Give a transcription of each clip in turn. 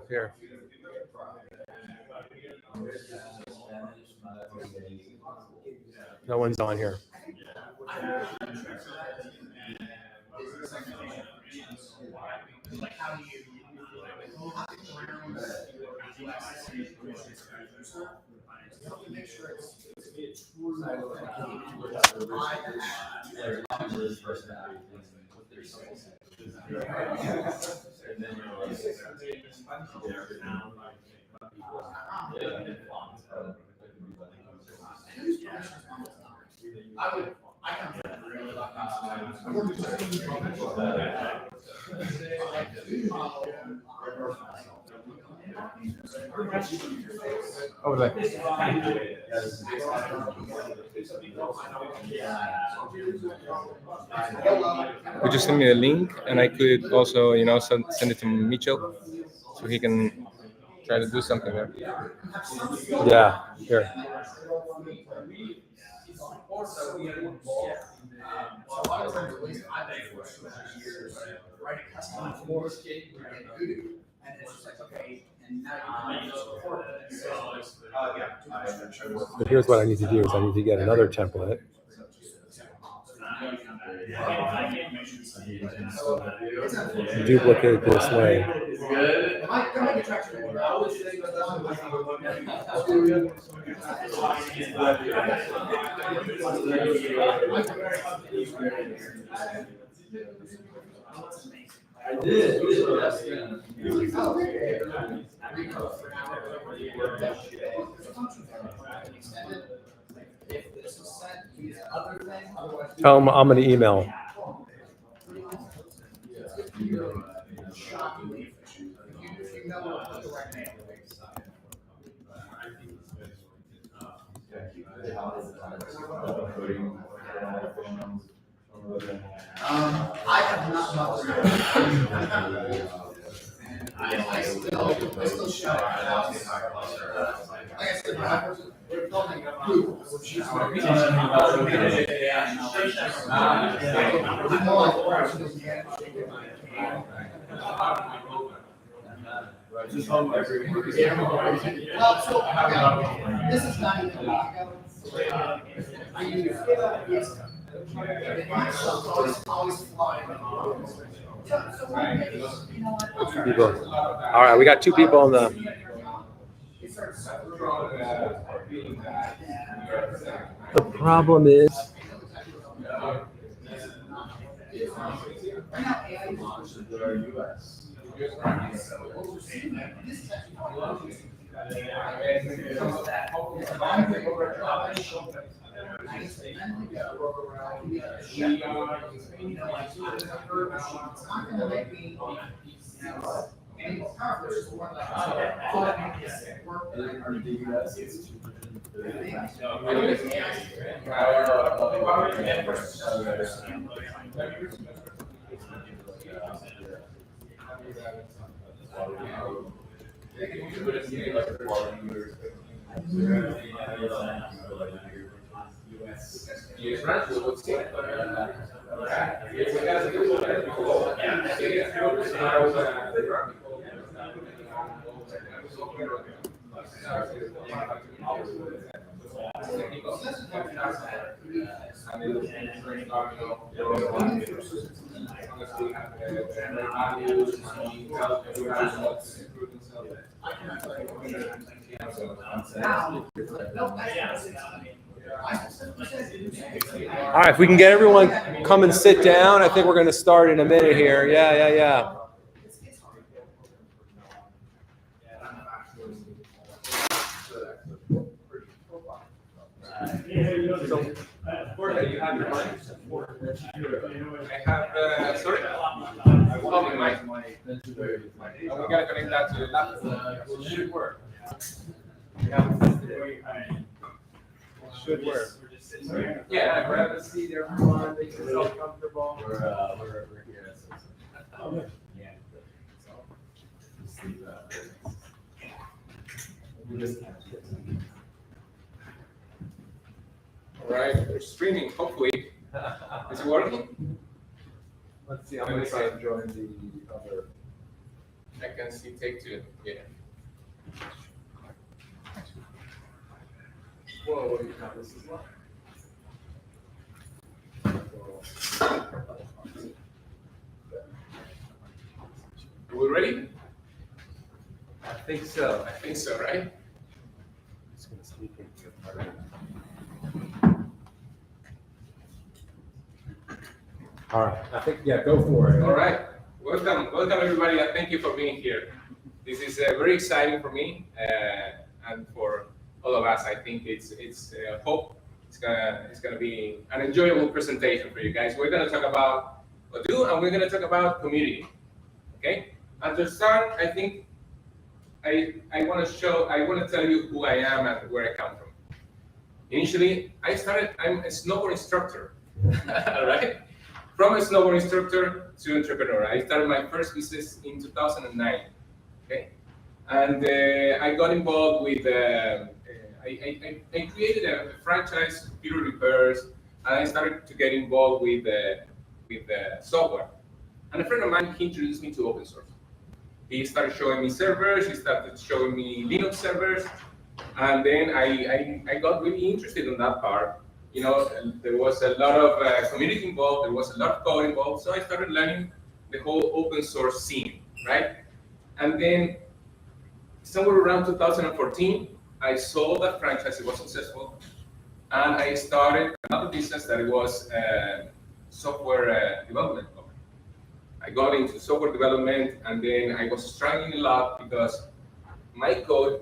Here. No one's on here. Over there. Could you send me a link, and I could also, send it to Mitchell, so he can try to do something there. Yeah, here. But here's what I need to do: is I need to get another template. Duplicate this way. I did. Tell him I'm going to email. I have not. I still shout out. Like I said, we're building a group, which is this is not even a week ago. I use People. All right, we got two people on the. The problem is. All right, if we can get everyone come and sit down, I think we're going to start in a minute here. Yeah. You have your mic. I have, sorry? I will have my mic. And we gotta connect that to the laptop. It should work. Should work. Yeah, grab a seat, everyone, make yourself comfortable. We're here. Yeah. All right, they're streaming, hopefully. Is it working? Let's see, I'm going to try to join the other. I can see take two. Yeah. Whoa, you got this as well. Are we ready? I think so. I think so, right? Just gonna sneak into your part. All right, I think, yeah, go for it. All right. Welcome everybody, and thank you for being here. This is very exciting for me and for all of us. I think it's hope it's gonna be an enjoyable presentation for you guys. We're gonna talk about ODU, and we're gonna talk about community. Okay. And to start, I think I want to tell you who I am and where I come from. Initially, I'm a snowboard instructor. All right. From a snowboard instructor to entrepreneur. I started my first business in 2009. Okay, and I got involved with. I created a franchise computer repairs, and I started to get involved with software. And a friend of mine, he introduced me to open source. He started showing me servers. He started showing me Linux servers, and then I got really interested in that part. You know, there was a lot of community involved, there was a lot of code involved, so I started learning the whole open source scene, right? And then somewhere around 2014, I sold that franchise, it was successful, and I started another business that was software development. I got into software development, and then I was struggling a lot because my code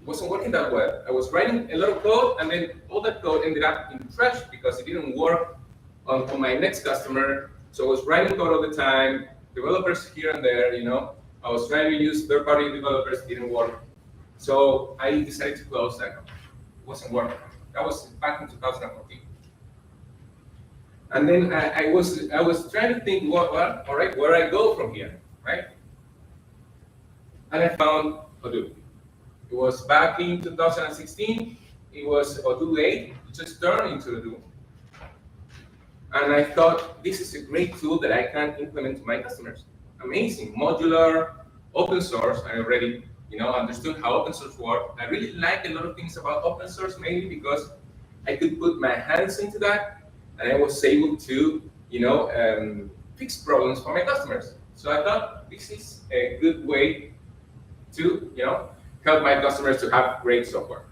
wasn't working that well. I was writing a lot of code, and then all that code ended up in trash because it didn't work on my next customer. So I was writing code all the time, developers here and there, you know. I was trying to use third-party developers, it didn't work. So I decided to close that. It wasn't working. That was back in 2014. And then I was trying to think, all right, where I go from here, right? And I found Odoo. It was back in 2016. It was Odoo 8, just turned into Odoo. And I thought, this is a great tool that I can implement to my customers. Amazing, modular, open source. I already, understood how open source works. I really like a lot of things about open source, mainly because I could put my hands into that, and I was able to, fix problems for my customers. So I thought this is a good way to, help my customers to have great software.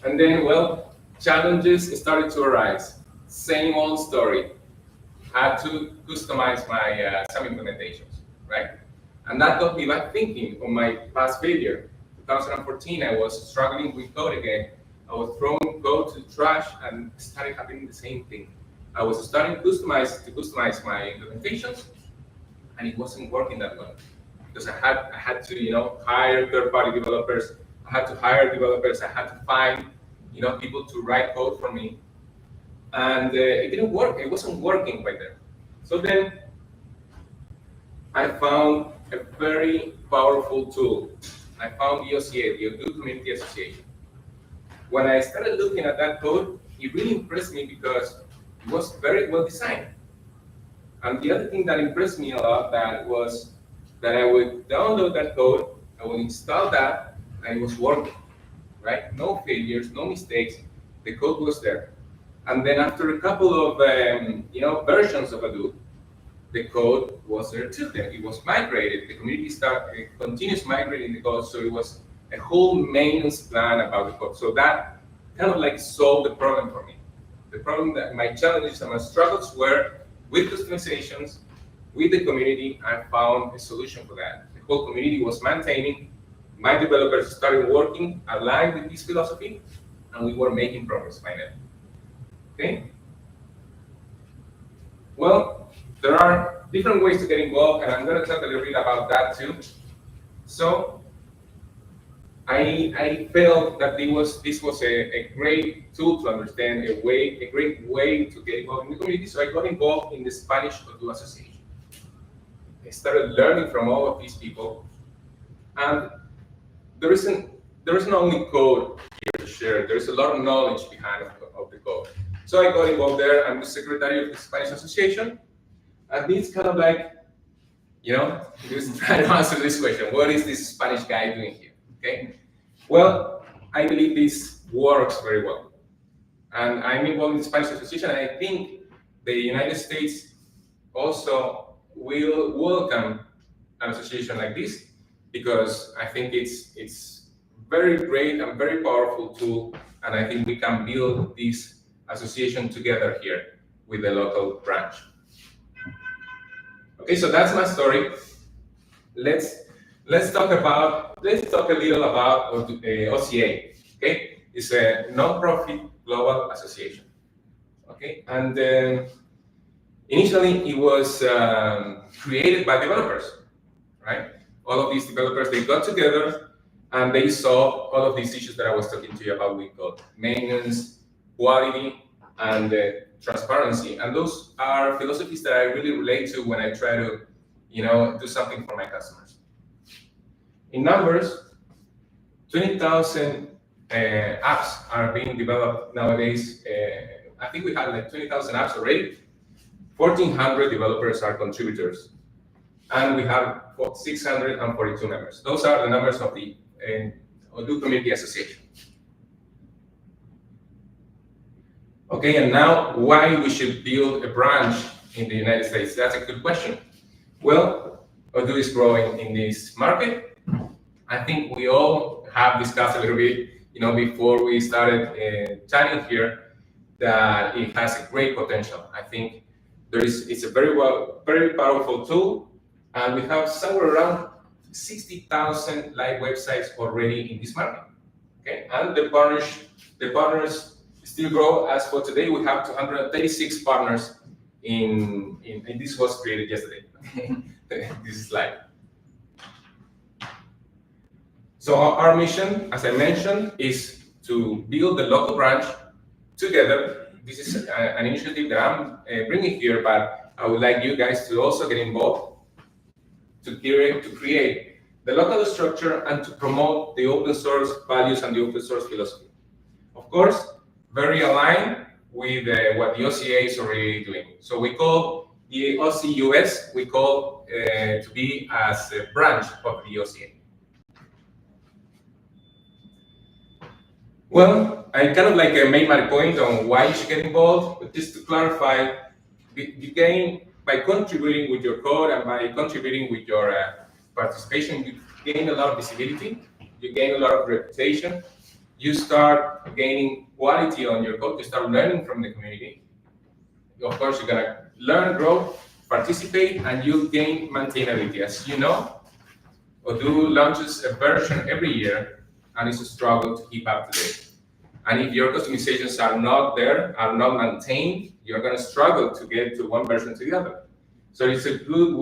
And then, challenges started to arise. Same old story. Had to customize my some implementations, right? And that got me back thinking on my past failure. 2014, I was struggling with code again. I was throwing code to trash, and started happening the same thing. I was starting to customize my implementations, and it wasn't working that well. Because I had to, hire third-party developers. I had to hire developers. I had to find, people to write code for me, and it didn't work. It wasn't working right there. So then, I found a very powerful tool. I found the OCA, the Odoo Community Association. When I started looking at that code, it really impressed me because it was very well designed. And the other thing that impressed me a lot was that I would download that code, I would install that, and it was working, right? No failures, no mistakes. The code was there. And then after a couple of versions of Odoo, the code was there too. It was migrated. The community continues migrating the code, so it was a whole maintenance plan about the code. So that kind of solved the problem for me. The problem that my challenges and my struggles were with customizations, with the community. I found a solution for that. The whole community was maintaining. My developers started working aligned with this philosophy, and we were making progress by then. Okay? Well, there are different ways to get involved, and I'm going to talk a little bit about that too. So, I felt that this was a great tool to understand, a great way to get involved in the community. So I got involved in the Spanish Odoo Association. I started learning from all of these people, and there isn't only code here to share. There is a lot of knowledge behind of the code. So I got involved there. I'm the secretary of the Spanish Association, and it's kind of like just try to answer this question. What is this Spanish guy doing here? Okay. Well, I believe this works very well. And I'm involved in the Spanish Association, and I think the United States also will welcome an association like this, because I think it's very great and very powerful tool, and I think we can build this association together here with the local branch. Okay, so that's my story. Let's talk a little about OCA. Okay, it's a non-profit global association. Okay, and initially it was created by developers, right? All of these developers, they got together and they solved all of these issues that I was talking to you about. We call maintenance, quality, and transparency. And those are philosophies that I really relate to when I try to, do something for my customers. In numbers, 20,000 apps are being developed nowadays. I think we have like 20,000 apps already. 1,400 developers are contributors, and we have 642 members. Those are the numbers of the Odoo Community Association. Okay, and now why we should build a branch in the United States? That's a good question. Well, Odoo is growing in this market. I think we all have discussed a little bit, before we started chatting here, that it has a great potential. I think it's a very powerful tool, and we have somewhere around 60,000 live websites already in this market. Okay, and the partners still grow. As for today, we have 236 partners in this was created yesterday. This slide. So our mission, as I mentioned, is to build the local branch together. This is an initiative that I'm bringing here, but I would like you guys to also get involved to create the local structure and to promote the open source values and the open source philosophy. Of course, very aligned with what the OCA is already doing. So we call the OCUS, to be as a branch of the OCA. Well, I kind of made my point on why you should get involved, but just to clarify, you gain by contributing with your code and by contributing with your participation, you gain a lot of visibility, you gain a lot of reputation, you start gaining quality on your code, you start learning from the community. Of course, you're gonna learn, grow, participate, and you gain maintainability. As you know, Odoo launches a version every year, and it's a struggle to keep up to date. And if your customizations are not maintained, you're going to struggle to get to one version to the other. So it's a good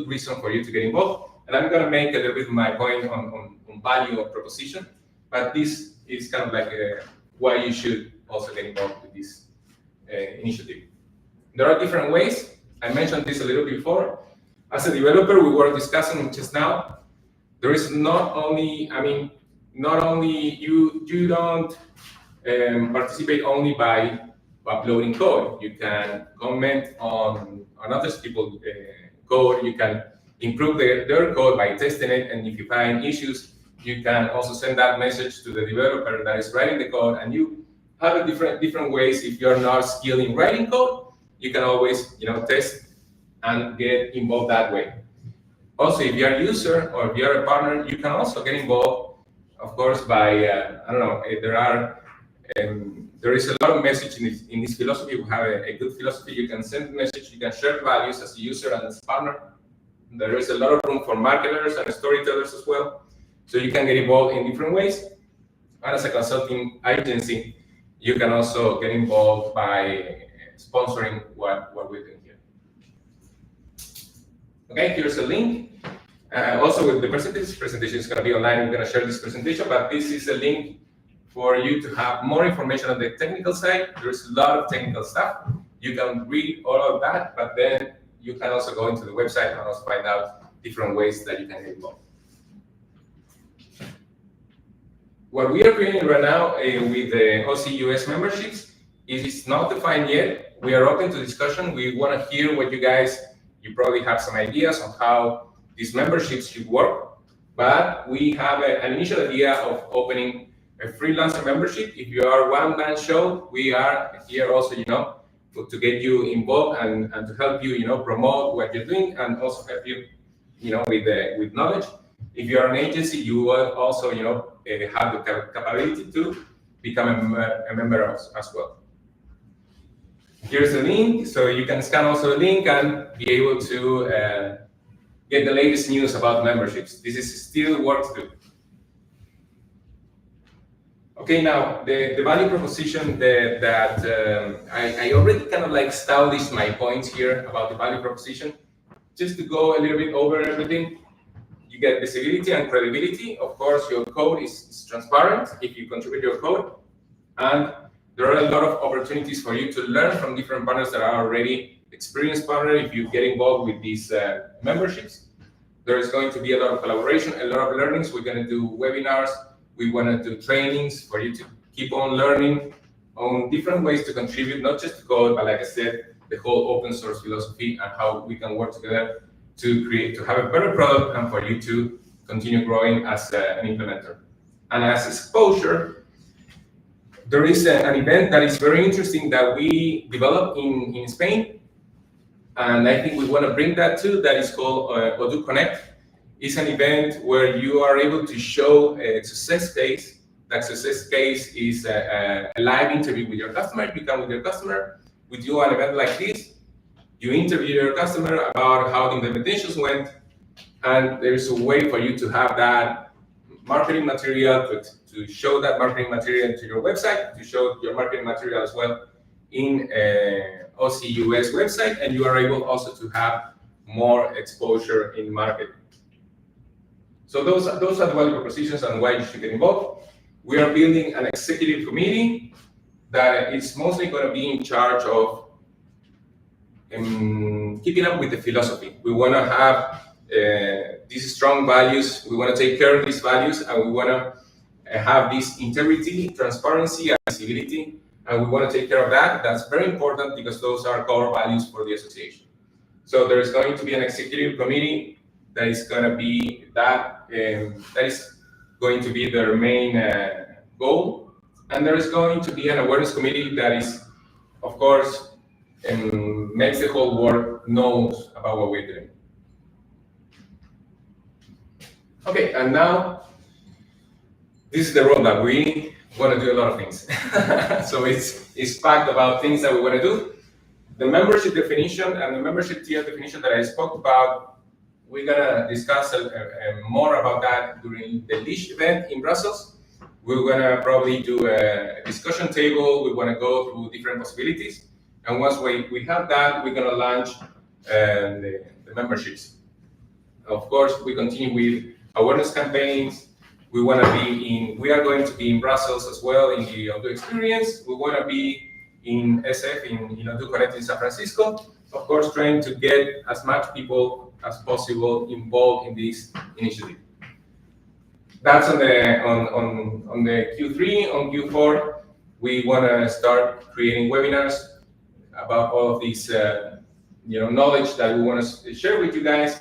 reason for you to get involved. And I'm going to make a little bit of my point on value of proposition, but this is kind of why you should also get involved with this initiative. There are different ways. I mentioned this a little before. As a developer, we were discussing just now, there is not only you don't participate only by uploading code. You can comment on other people's code. You can improve their code by testing it, and if you find issues, you can also send that message to the developer that is writing the code. And you have a different ways. If you're not skilled in writing code, you can always test and get involved that way. Also, if you're a user or if you're a partner, you can also get involved, of course, by there is a lot of message in this philosophy. We have a good philosophy. You can send a message, you can share values as a user and as a partner. There is a lot of room for marketers and storytellers as well. So you can get involved in different ways. And as a consulting agency, you can also get involved by sponsoring what we're doing here. Okay, here's a link. Also, with the presentation is going to be online. I'm going to share this presentation, but this is a link for you to have more information on the technical side. There's a lot of technical stuff. You can read all of that, but then you can also go into the website and also find out different ways that you can get involved. What we are creating right now with the OCUS memberships is not defined yet. We are open to discussion. We want to hear what you guys you probably have some ideas on how these memberships should work, but we have an initial idea of opening a freelancer membership. If you are a one-man show, we are here also, to get you involved and to help you, promote what you're doing and also help you, with knowledge. If you are an agency, you will also, have the capability to become a member as well. Here's the link, so you can scan also the link and be able to get the latest news about memberships. This is still work to do. Okay, now the value proposition that I already kind of like established my points here about the value proposition. Just to go a little bit over everything, you get visibility and credibility. Of course, your code is transparent if you contribute your code, and there are a lot of opportunities for you to learn from different partners that are already experienced partners. If you get involved with these memberships, there is going to be a lot of collaboration, a lot of learnings. We're going to do webinars. We want to do trainings for you to keep on learning on different ways to contribute, not just to code, but like I said, the whole open source philosophy and how we can work together to have a better product and for you to continue growing as an implementer. And as exposure, there is an event that is very interesting that we developed in Spain, and I think we want to bring that too. That is called OCUS Connect. It's an event where you are able to show a success case. That success case is a live interview with your customer. You come with your customer, we do an event like this. You interview your customer about how the implementations went, and there's a way for you to have that marketing material, to show that marketing material to your website, to show your marketing material as well in OCUS website, and you are able also to have more exposure in market. So those are the value propositions and why you should get involved. We are building an executive committee that is mostly going to be in charge of keeping up with the philosophy. We want to have these strong values. We want to take care of these values, and we want to have this integrity, transparency, and visibility. And we want to take care of that. That's very important because those are core values for the association. So there is going to be an executive committee that is going to be that is going to be their main goal. And there is going to be an awareness committee that is, of course, makes the whole world knows about what we're doing. Okay, and now this is the roadmap. We want to do a lot of things. So it's packed about things that we want to do. The membership definition and the membership tier definition that I spoke about, we're gonna discuss more about that during the Leash event in Brussels. We're gonna probably do a discussion table. We wanna go through different possibilities. And once we have that, we're gonna launch the memberships. Of course, we continue with awareness campaigns. We are going to be in Brussels as well in the OCUS experience. We want to be in SF, in OCUS Connect in San Francisco. Of course, trying to get as much people as possible involved in this initiative. That's on the Q3. On Q4, we want to start creating webinars about all of these knowledge that we want to share with you guys.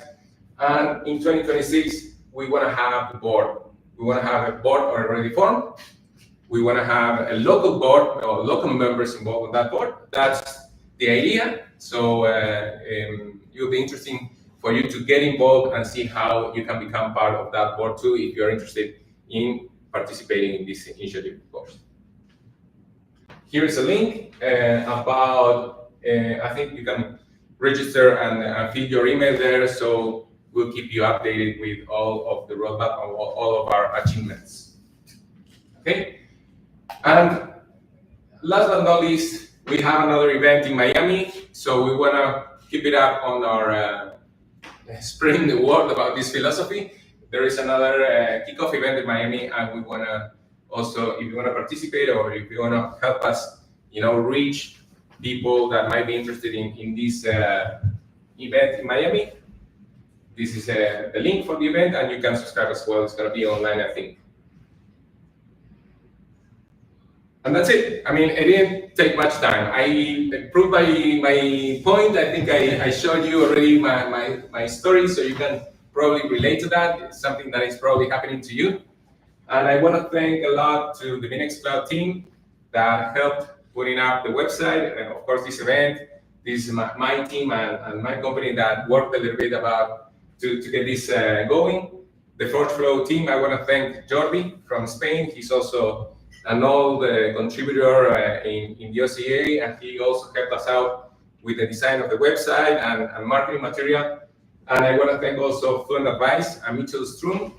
And in 2026, we want to have the board. We want to have a board already formed. We want to have a local board or local members involved in that board. That's the idea. So it will be interesting for you to get involved and see how you can become part of that board too if you're interested in participating in this initiative, of course. Here's a link about, I think you can register and feed your email there. So we'll keep you updated with all of the roadmap and all of our achievements. Okay? And last but not least, we have another event in Miami. So we want to keep it up on our spreading the word about this philosophy. There is another kickoff event in Miami, and we want to also, if you want to participate or if you want to help us, reach people that might be interested in this event in Miami, this is the link for the event, and you can subscribe as well. It's going to be online, I think. And that's it. I mean, it didn't take much time. I proved my point. I think I showed you already my story, so you can probably relate to that. It's something that is probably happening to you. And I want to thank a lot to the Linux Cloud team that helped putting up the website, and of course this event. This is my team and my company that worked a little bit about to get this going. The Forge Flow team, I want to thank Jordi from Spain. He's also an old contributor in the OCA, and he also helped us out with the design of the website and marketing material. And I want to thank also Fluent Advice and Mitchell Strum.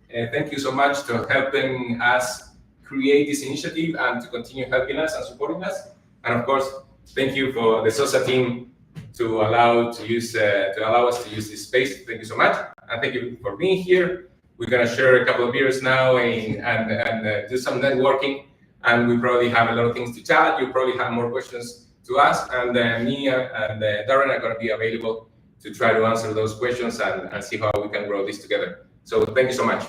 Thank you so much to helping us create this initiative and to continue helping us and supporting us. And of course, thank you for the SOSA team to allow us to use this space. Thank you so much, and thank you for being here. We're gonna share a couple of beers now and do some networking, and we probably have a lot of things to chat. You probably have more questions to ask, and me and Darren are gonna be available to try to answer those questions and see how we can grow this together. So thank you so much.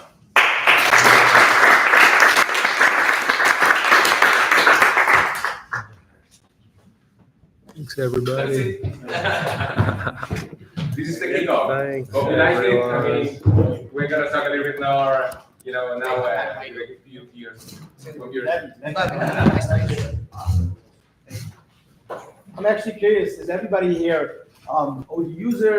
Thanks, everybody. This is the kickoff. Thanks, Hope you like it. I everyone. mean, we're gonna talk a little bit more, now like a few years. I'm actually curious, is everybody here, OU user,